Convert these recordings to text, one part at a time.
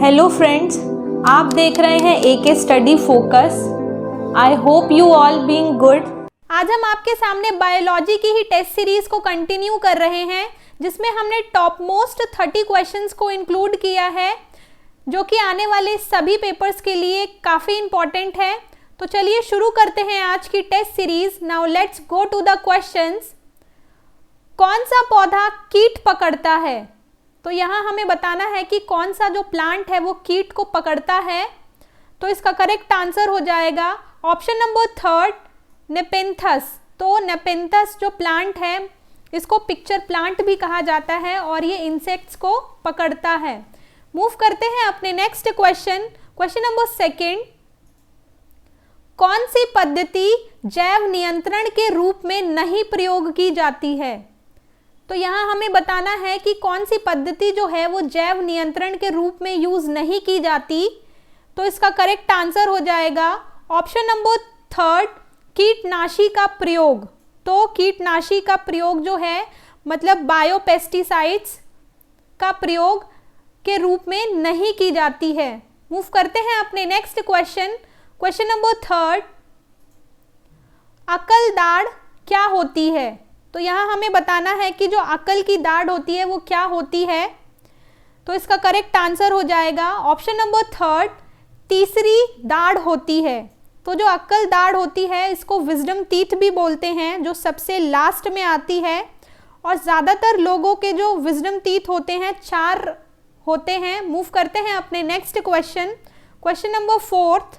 Hello friends, आप देख रहे हैं AK study focus. I hope you all being good. आज हम आपके सामने बायोलॉजी की ही टेस्ट सीरीज को कंटिन्यू कर रहे हैं, जिसमें हमने टॉप मोस्ट 30 क्वेश्चंस को इंक्लूड किया है, जो कि आने वाले सभी पेपर्स के लिए काफ़ी इंपॉर्टेंट है। तो चलिए शुरू करते हैं आज की test series. Now let's go to the questions. कौन सा पौधा कीट पकड़ता है? तो यहाँ हमें बताना है कि कौन सा जो प्लांट है वो कीट को पकड़ता है। तो इसका करेक्ट आंसर हो जाएगा ऑप्शन नंबर 3, नेपेंथस। तो नेपेंथस जो प्लांट है, इसको पिक्चर प्लांट भी कहा जाता है और ये इंसेक्ट्स को पकड़ता है। मूव करते हैं अपने नेक्स्ट क्वेश्चन। क्वेश्चन नंबर 2, कौन सी पद्धति जैव नियंत्रण के रूप में नहीं प्रयोग की जाती है? तो यहाँ हमें बताना है कि कौन सी पद्धति जो है वो जैव नियंत्रण के रूप में यूज नहीं की जाती। तो इसका करेक्ट आंसर हो जाएगा ऑप्शन नंबर 3, कीटनाशी का प्रयोग। तो कीटनाशी का प्रयोग जो है मतलब बायोपेस्टिसाइड्स का प्रयोग के रूप में नहीं की जाती है। मूव करते हैं अपने नेक्स्ट क्वेश्चन। क्वेश्चन नंबर 3, अकल दाढ़ क्या होती है? तो यहाँ हमें बताना है कि जो अकल की दाढ़ होती है वो क्या होती है। तो इसका करेक्ट आंसर हो जाएगा ऑप्शन नंबर 3, तीसरी दाढ़ होती है। तो जो अकल दाढ़ होती है इसको विजडम टीथ भी बोलते हैं, जो सबसे लास्ट में आती है। और ज़्यादातर लोगों के जो विजडम टीथ होते हैं 4 होते हैं। मूव करते हैं अपने नेक्स्ट क्वेश्चन। क्वेश्चन नंबर 4,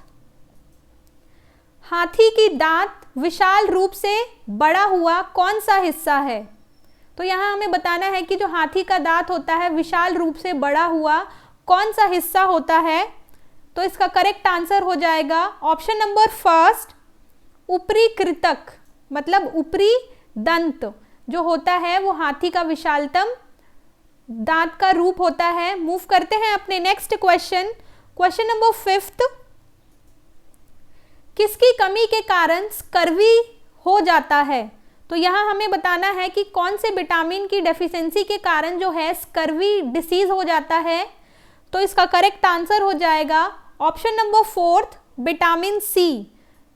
हाथी की दांत विशाल रूप से बड़ा हुआ कौन सा हिस्सा है? तो यहाँ हमें बताना है कि जो हाथी का दांत होता है विशाल रूप से बड़ा हुआ कौन सा हिस्सा होता है। तो इसका करेक्ट आंसर हो जाएगा ऑप्शन नंबर 1, ऊपरी कृतक, मतलब ऊपरी दंत जो होता है वो हाथी का विशालतम दांत का रूप होता है। मूव करते हैं अपने नेक्स्ट क्वेश्चन। क्वेश्चन नंबर 5, किसकी कमी के कारण स्कर्वी हो जाता है? तो यहाँ हमें बताना है कि कौन से विटामिन की डेफिशिएंसी के कारण जो है स्कर्वी डिसीज हो जाता है। तो इसका करेक्ट आंसर हो जाएगा ऑप्शन नंबर 4, विटामिन सी।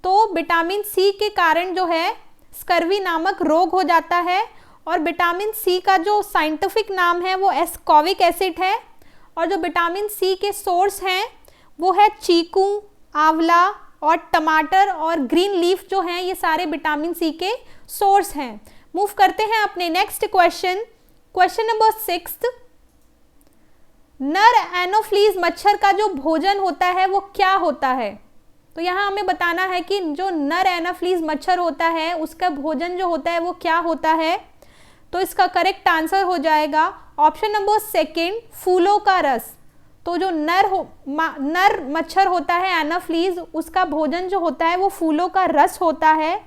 तो विटामिन सी के कारण जो है स्कर्वी नामक रोग हो जाता है। और विटामिन सी का जो साइंटिफिक नाम है वो एस्कॉर्बिक एसिड है। और जो विटामिन सी के सोर्स हैं वो है चीकू, आंवला और टमाटर और ग्रीन लीफ जो हैं, ये सारे विटामिन सी के सोर्स हैं। मूव करते हैं अपने नेक्स्ट क्वेश्चन। क्वेश्चन नंबर 6, नर एनोफ्लीज मच्छर का जो भोजन होता है वो क्या होता है? तो यहाँ हमें बताना है कि जो नर एनोफ्लीज मच्छर होता है उसका भोजन जो होता है वो क्या होता है। तो इसका करेक्ट आंसर हो जाएगा ऑप्शन नंबर 2, फूलों का रस। तो जो नर मच्छर होता है एनाफ्लीज, उसका भोजन जो होता है वो फूलों का रस होता है।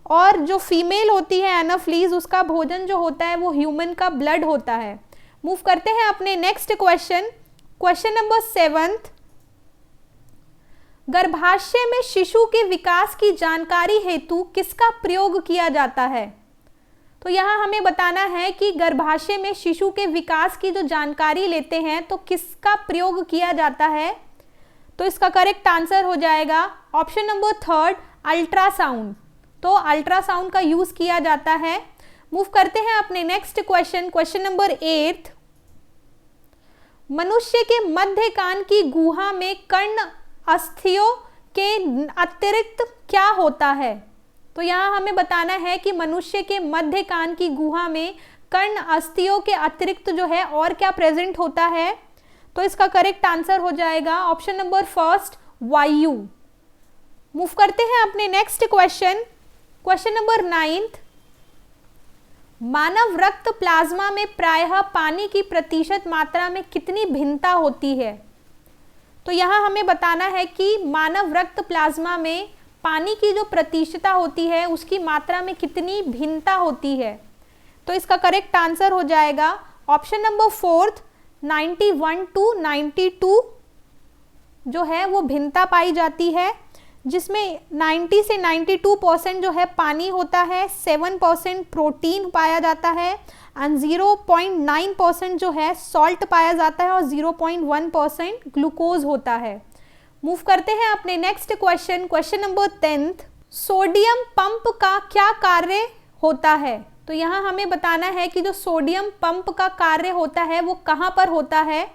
और जो फीमेल होती है एनाफ्लीज, उसका भोजन जो होता है वो ह्यूमन का ब्लड होता है। मूव करते हैं अपने नेक्स्ट क्वेश्चन। क्वेश्चन नंबर 7, गर्भाशय में शिशु के विकास की जानकारी हेतु किसका प्रयोग किया जाता है? तो यहाँ हमें बताना है कि गर्भाशय में शिशु के विकास की जो जानकारी लेते हैं तो किसका प्रयोग किया जाता है। तो इसका करेक्ट आंसर हो जाएगा ऑप्शन नंबर 3, अल्ट्रासाउंड। तो अल्ट्रासाउंड का यूज किया जाता है। मूव करते हैं अपने नेक्स्ट क्वेश्चन। क्वेश्चन नंबर 8, मनुष्य के मध्य कान की गुहा में कर्ण अस्थियों के अतिरिक्त क्या होता है? तो यहाँ हमें बताना है कि मनुष्य के मध्य कान की गुहा में कर्ण अस्थियों के अतिरिक्त जो है और क्या प्रेजेंट होता है। तो इसका करेक्ट आंसर हो जाएगा ऑप्शन नंबर 1, वायु। मूव करते हैं अपने नेक्स्ट क्वेश्चन। क्वेश्चन नंबर 9, मानव रक्त प्लाज्मा में प्रायः पानी की प्रतिशत मात्रा में कितनी भिन्नता होती है? तो यहाँ हमें बताना है कि मानव रक्त प्लाज्मा में पानी की जो प्रतिशतता होती है उसकी मात्रा में कितनी भिन्नता होती है। तो इसका करेक्ट आंसर हो जाएगा ऑप्शन नंबर 4, 91 to 92 जो है वो भिन्नता पाई जाती है। जिसमें 90 से 92% जो है पानी होता है, 7% प्रोटीन पाया जाता है एंड 0.9% जो है सॉल्ट पाया जाता है और 0.1% ग्लूकोज होता है। मूव करते हैं अपने next question, question number 10th। Sodium pump का क्या कार्य होता है? तो यहाँ हमें बताना है कि जो सोडियम पंप का कार्य होता है वो कहाँ पर होता है।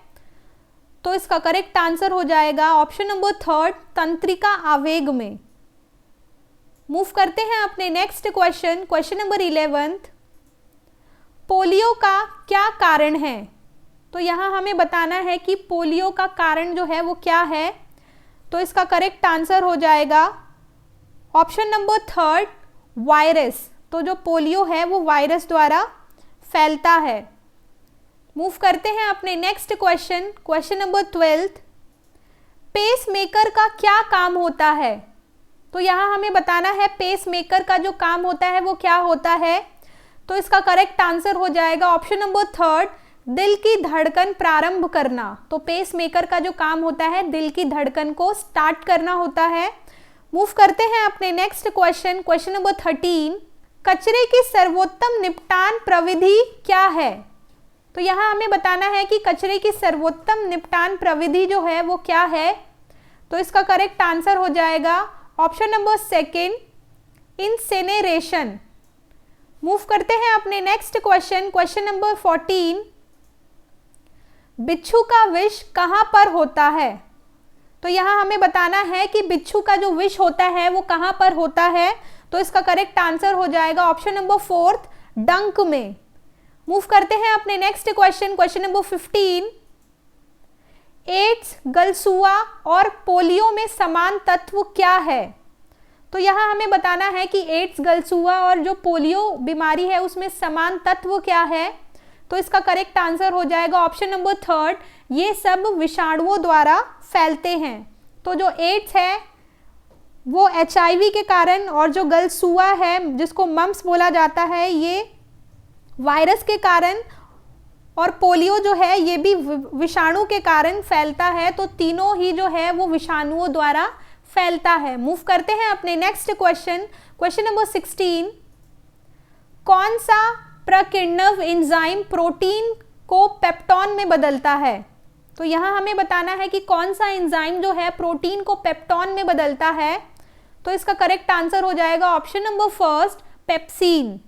तो इसका करेक्ट आंसर हो जाएगा ऑप्शन नंबर 3, तंत्रिका आवेग में। मूव करते हैं अपने next question, question number 11th। Polio का क्या कारण है? तो यहाँ हमें बताना है कि पोलियो का कारण जो है वो क्या है। तो इसका करेक्ट आंसर हो जाएगा ऑप्शन नंबर 3, वायरस। तो जो पोलियो है वो वायरस द्वारा फैलता है। मूव करते हैं अपने next question, question number 12th। Pacemaker का क्या काम होता है? तो यहाँ हमें बताना है पेसमेकर का जो काम होता है वो क्या होता है। तो इसका करेक्ट आंसर हो जाएगा ऑप्शन नंबर 3, दिल की धड़कन प्रारंभ करना। तो पेसमेकर का जो काम होता है दिल की धड़कन को स्टार्ट करना होता है। मूव करते हैं अपने नेक्स्ट क्वेश्चन, क्वेश्चन नंबर 13। कचरे की सर्वोत्तम निपटान प्रविधि क्या है? तो यहाँ हमें बताना है कि कचरे की सर्वोत्तम निपटान प्रविधि जो है वो क्या है। तो इसका करेक्ट आंसर हो जाएगा ऑप्शन नंबर 2, इंसिनरेशन। मूव करते हैं अपने नेक्स्ट क्वेश्चन, क्वेश्चन नंबर 14। बिच्छू का विष कहाँ पर होता है? तो यहाँ हमें बताना है कि बिच्छू का जो विष होता है वो कहाँ पर होता है। तो इसका करेक्ट आंसर हो जाएगा ऑप्शन नंबर 4, डंक में। मूव करते हैं अपने next question, question number 15। AIDS, गलसुआ और पोलियो में समान तत्व क्या है? तो यहाँ हमें बताना है कि एड्स, गलसुआ और जो पोलियो बीमारी है उसमें समान तत्व क्या है। तो इसका करेक्ट आंसर हो जाएगा ऑप्शन नंबर 3, ये सब विषाणुओं द्वारा फैलते हैं। तो जो एड्स है वो HIV के कारण और जो गलसुआ है जिसको मम्स बोला जाता है ये वायरस के कारण और पोलियो जो है ये भी विषाणु के कारण फैलता है। तो तीनों ही जो है वो विषाणुओं द्वारा फैलता है। मूव करते हैं अपने नेक्स्ट क्वेश्चन, क्वेश्चन नंबर 16। कौन सा प्रकीर्णव एंजाइम प्रोटीन को पेप्टोन में बदलता है? तो यहाँ हमें बताना है कि कौन सा एंजाइम जो है प्रोटीन को पेप्टोन में बदलता है। तो इसका करेक्ट आंसर हो जाएगा ऑप्शन नंबर 1, पेप्सिन।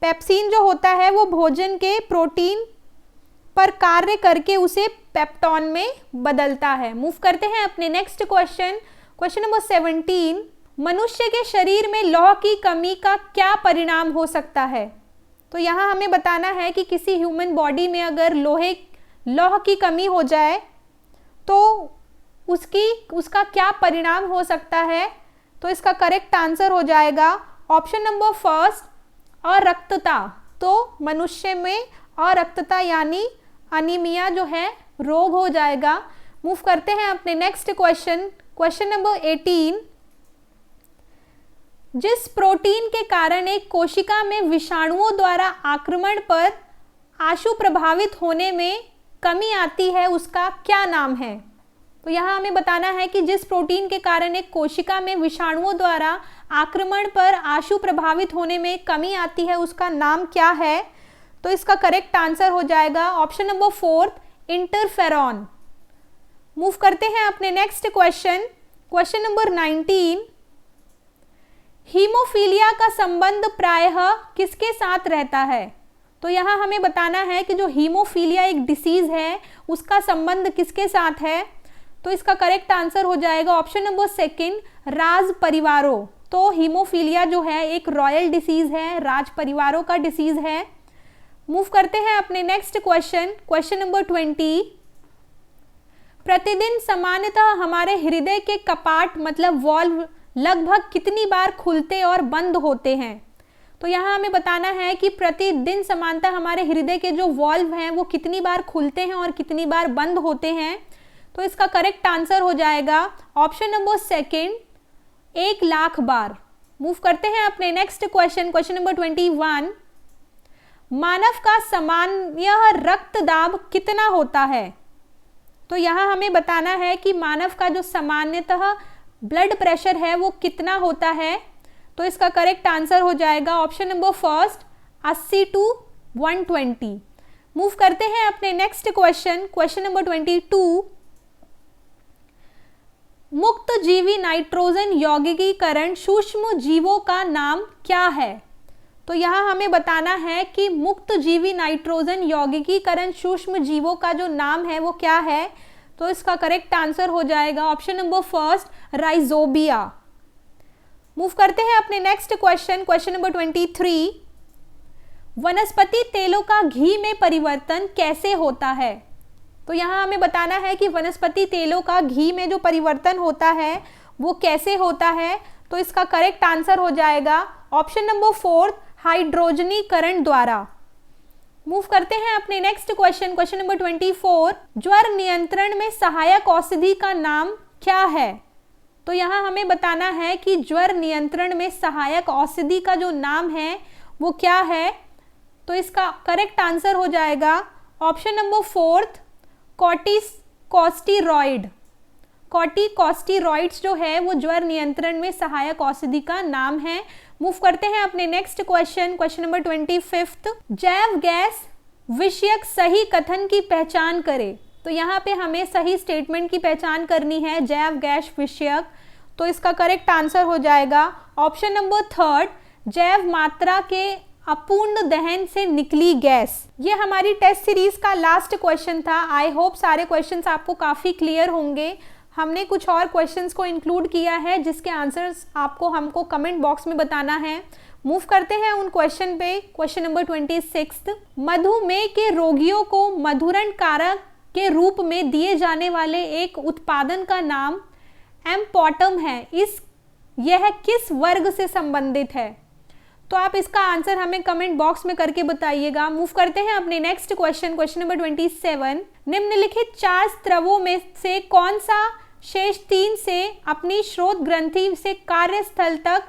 पेप्सिन जो होता है वो भोजन के प्रोटीन पर कार्य करके उसे पेप्टोन में बदलता है। मूव करते हैं अपने नेक्स्ट क्वेश्चन, क्वेश्चन नंबर 17। मनुष्य के शरीर में लौह की कमी का क्या परिणाम हो सकता है? तो यहाँ हमें बताना है कि किसी ह्यूमन बॉडी में अगर लौह की कमी हो जाए तो उसका क्या परिणाम हो सकता है। तो इसका करेक्ट आंसर हो जाएगा ऑप्शन नंबर 1, अरक्तता। तो मनुष्य में अरक्तता यानी अनीमिया जो है रोग हो जाएगा। मूव करते हैं अपने नेक्स्ट क्वेश्चन, क्वेश्चन नंबर 18। जिस प्रोटीन के कारण एक कोशिका में विषाणुओं द्वारा आक्रमण पर आशु प्रभावित होने में कमी आती है उसका क्या नाम है? तो यहाँ हमें बताना है कि जिस प्रोटीन के कारण एक कोशिका में विषाणुओं द्वारा आक्रमण पर आशु प्रभावित होने में कमी आती है उसका नाम क्या है। तो इसका करेक्ट आंसर हो जाएगा ऑप्शन नंबर 4, इंटरफेरॉन। मूव करते हैं अपने next question, question number 19। Haemophilia का संबंध प्रायः किसके साथ रहता है? तो यहाँ हमें बताना है कि जो हीमोफीलिया एक डिसीज है उसका संबंध किसके साथ है। तो इसका करेक्ट आंसर हो जाएगा ऑप्शन नंबर 2, राज परिवारों। तो हीमोफीलिया जो है एक रॉयल डिसीज है, राज परिवारों का डिसीज है। मूव करते हैं अपने नेक्स्ट क्वेश्चन, क्वेश्चन नंबर 20। प्रतिदिन सामान्यतः हमारे हृदय के कपाट मतलब वॉल्व लगभग कितनी बार खुलते और बंद होते हैं? तो यहाँ हमें बताना है कि प्रतिदिन सामान्यतः हमारे हृदय के जो वॉल्व हैं वो कितनी बार खुलते हैं और कितनी बार बंद होते हैं। तो इसका करेक्ट आंसर हो जाएगा ऑप्शन नंबर 2, 1,00,000 बार। मूव करते हैं अपने नेक्स्ट क्वेश्चन, क्वेश्चन नंबर 21। मानव का सामान्य रक्त दाब कितना होता है? तो यहाँ हमें बताना है कि मानव का जो सामान्यतः ब्लड प्रेशर है वो कितना होता है? तो इसका करेक्ट आंसर हो जाएगा option number first 80 to 120। Move करते हैं अपने नेक्स्ट क्वेश्चन, क्वेश्चन नंबर 22। मुक्त जीवी नाइट्रोजन यौगिकीकरण सूक्ष्म जीवों का नाम क्या है? तो यहाँ हमें बताना है कि मुक्त जीवी नाइट्रोजन यौगिकीकरण सूक्ष्म जीवों का जो नाम है वो क्या है? तो इसका करेक्ट आंसर हो जाएगा option number first rhizobia. Move करते हैं अपने नेक्स्ट क्वेश्चन, क्वेश्चन नंबर 23। वनस्पति तेलों का घी में परिवर्तन कैसे होता है? तो यहाँ हमें बताना है कि वनस्पति तेलों का घी में जो परिवर्तन होता है वो कैसे होता है? तो इसका करेक्ट आंसर हो जाएगा ऑप्शन नंबर फोर्थ हाइड्रोजनीकरण द्वारा। मूव करते हैं अपने नेक्स्ट क्वेश्चन, क्वेश्चन नंबर 24। ज्वर नियंत्रण में सहायक औषधि का नाम क्या है? तो यहाँ हमें बताना है कि ज्वर नियंत्रण में सहायक औषधि का जो नाम है वो क्या है? तो इसका करेक्ट आंसर हो जाएगा option number fourth corticosteroid. Corticosteroids जो है वो ज्वर नियंत्रण में सहायक औषधि का नाम है। मूव करते हैं अपने नेक्स्ट क्वेश्चन, क्वेश्चन नंबर 25। जैव गैस विषयक सही कथन की पहचान करें। तो यहाँ पे हमें सही स्टेटमेंट की पहचान करनी है जैव गैस विषयक। तो इसका करेक्ट आंसर हो जाएगा ऑप्शन नंबर थर्ड जैव मात्रा के अपूर्ण दहन से निकली गैस। ये हमारी टेस्ट सीरीज का लास्ट क्वेश्चन था। आई होप सारे क्वेश्चंस आपको काफ़ी क्लियर होंगे। हमने कुछ और क्वेश्चंस को इंक्लूड किया है जिसके आंसर्स आपको हमको कमेंट बॉक्स में बताना है। मूव करते हैं उन क्वेश्चन पे, क्वेश्चन नंबर 26। मधुमेह के रोगियों को मधुरण कारक के रूप में दिए जाने वाले एक उत्पादन का नाम एम्पॉटम है। यह किस वर्ग से संबंधित है? तो आप इसका आंसर हमें कमेंट बॉक्स में करके बताइएगा। मूव करते हैं अपने नेक्स्ट क्वेश्चन, क्वेश्चन नंबर 27। निम्नलिखित 4 स्त्रवों में से कौन सा शेष 3 से अपनी स्रोत ग्रंथि से कार्यस्थल तक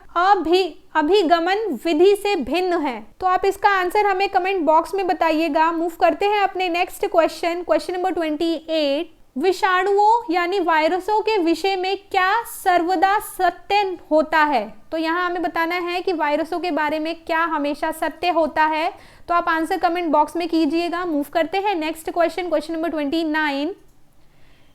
अभिगमन विधि से भिन्न है? तो आप इसका आंसर हमें कमेंट बॉक्स में बताइएगा। मूव करते हैं अपने नेक्स्ट क्वेश्चन, क्वेश्चन नंबर 28। विषाणुओं यानी वायरसों के विषय में क्या सर्वदा सत्य होता है? तो यहाँ हमें बताना है कि वायरसों के बारे में क्या हमेशा सत्य होता है। तो आप आंसर कमेंट बॉक्स में कीजिएगा। मूव करते हैं next question, question number 29।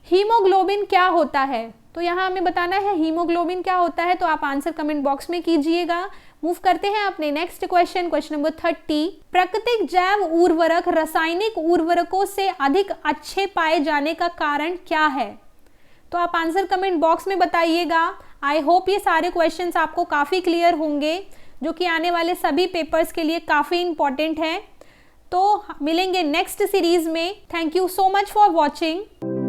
Haemoglobin क्या होता है? तो यहाँ हमें बताना है हीमोग्लोबिन क्या होता है। तो आप आंसर कमेंट बॉक्स में कीजिएगा। मूव करते हैं अपने नेक्स्ट क्वेश्चन, क्वेश्चन नंबर 30। प्राकृतिक जैव उर्वरक रासायनिक उर्वरकों से अधिक अच्छे पाए जाने का कारण क्या है? तो आप आंसर कमेंट बॉक्स में बताइएगा। आई होप ये सारे क्वेश्चंस आपको काफ़ी क्लियर होंगे जो कि आने वाले सभी पेपर्स के लिए काफ़ी इंपॉर्टेंट है। तो मिलेंगे नेक्स्ट सीरीज में। Thank you so much for watching.